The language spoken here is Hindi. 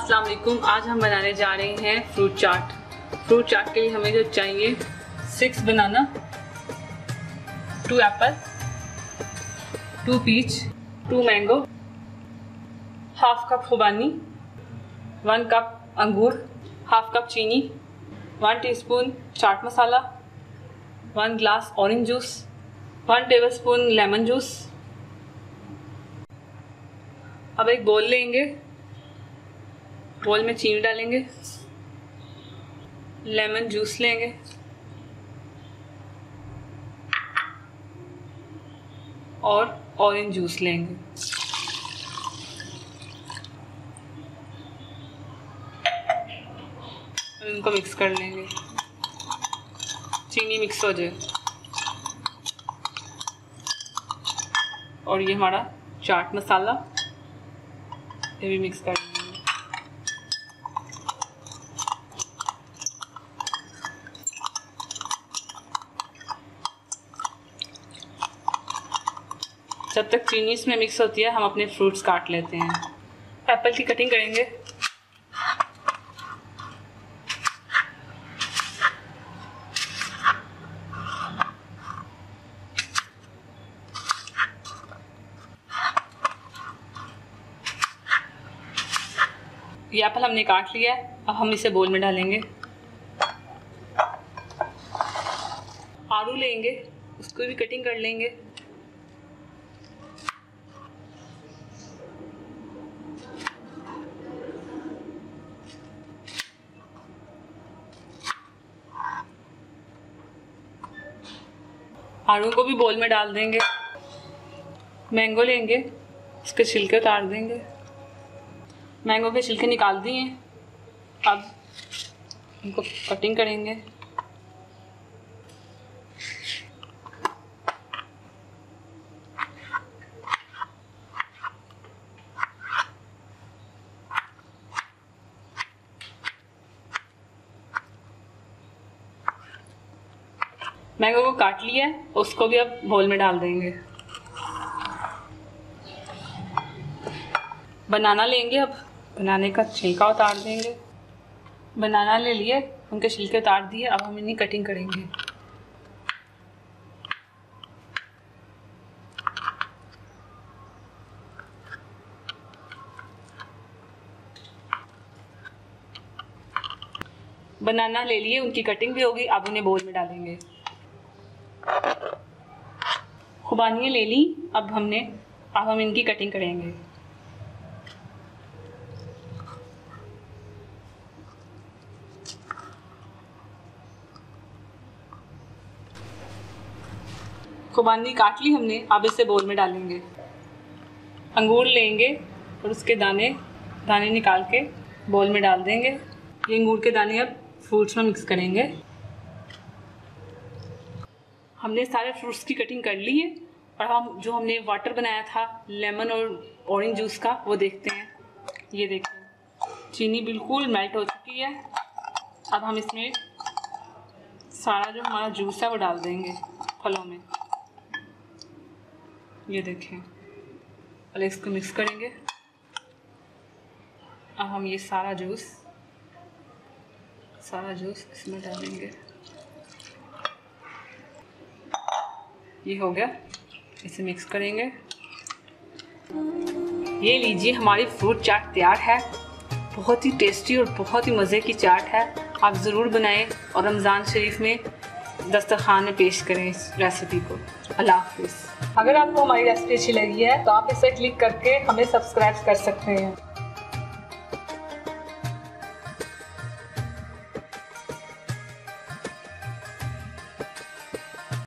अस्सलाम वालेकुम। आज हम बनाने जा रहे हैं फ्रूट चाट। फ्रूट चाट के लिए हमें जो चाहिए 6 banana, 2 apple, 2 peach, 2 mango, half cup खुबानी, 1 कप अंगूर, हाफ कप चीनी, 1 teaspoon chaat masala, 1 glass orange juice, 1 tablespoon lemon juice. अब एक बोल लेंगे, बोल में चीनी डालेंगे, लेमन जूस लेंगे, और ऑरेंज जूस लेंगे। इनको मिक्स कर लेंगे, चीनी मिक्स हो जाए। और ये हमारा चाट मसाला, ये भी मिक्स कर लेंगे। जब तक चीनी इसमें मिक्स होती है हम अपने फ्रूट्स काट लेते हैं। एप्पल की कटिंग करेंगे। ये एप्पल हमने काट लिया है, अब हम इसे बोल में डालेंगे। आलू लेंगे, उसको भी कटिंग कर लेंगे। आलू को भी बोल में डाल देंगे। मैंगो लेंगे, उसके छिलके उतार देंगे। मैंगो के छिलके निकाल दिए, अब इनको कटिंग करेंगे। मैंगो को काट लिया है, उसको भी अब बोल में डाल देंगे। बनाना लेंगे, अब बनाने का छिलका उतार देंगे। बनाना ले लिए, उनके छिलके उतार दिए, अब हम इन्हें कटिंग करेंगे। बनाना ले लिए, उनकी कटिंग भी होगी, अब उन्हें बोल में डालेंगे। खुबानियाँ ले ली, अब हम इनकी कटिंग करेंगे। खुबानी काट ली हमने, अब इसे बोल में डालेंगे। अंगूर लेंगे और उसके दाने निकाल के बोल में डाल देंगे। ये अंगूर के दाने अब फ्रूट्स में मिक्स करेंगे। हमने सारे फ्रूट्स की कटिंग कर ली है, और हमने वाटर बनाया था लेमन और ऑरेंज जूस का, वो देखते हैं। ये देखिए चीनी बिल्कुल मेल्ट हो चुकी है। अब हम इसमें सारा जो हमारा जूस है वो डाल देंगे फलों में। ये देखें, पहले इसको मिक्स करेंगे। अब हम ये सारा जूस इसमें डालेंगे। ये हो गया, इसे मिक्स करेंगे। ये लीजिए, हमारी फ्रूट चाट तैयार है। बहुत ही टेस्टी और बहुत ही मज़े की चाट है। आप ज़रूर बनाएं और रमज़ान शरीफ में दस्तरखान में पेश करें इस रेसिपी को। अल्लाह हाफ़िज़। अगर आपको हमारी रेसिपी अच्छी लगी है तो आप इसे क्लिक करके हमें सब्सक्राइब कर सकते हैं।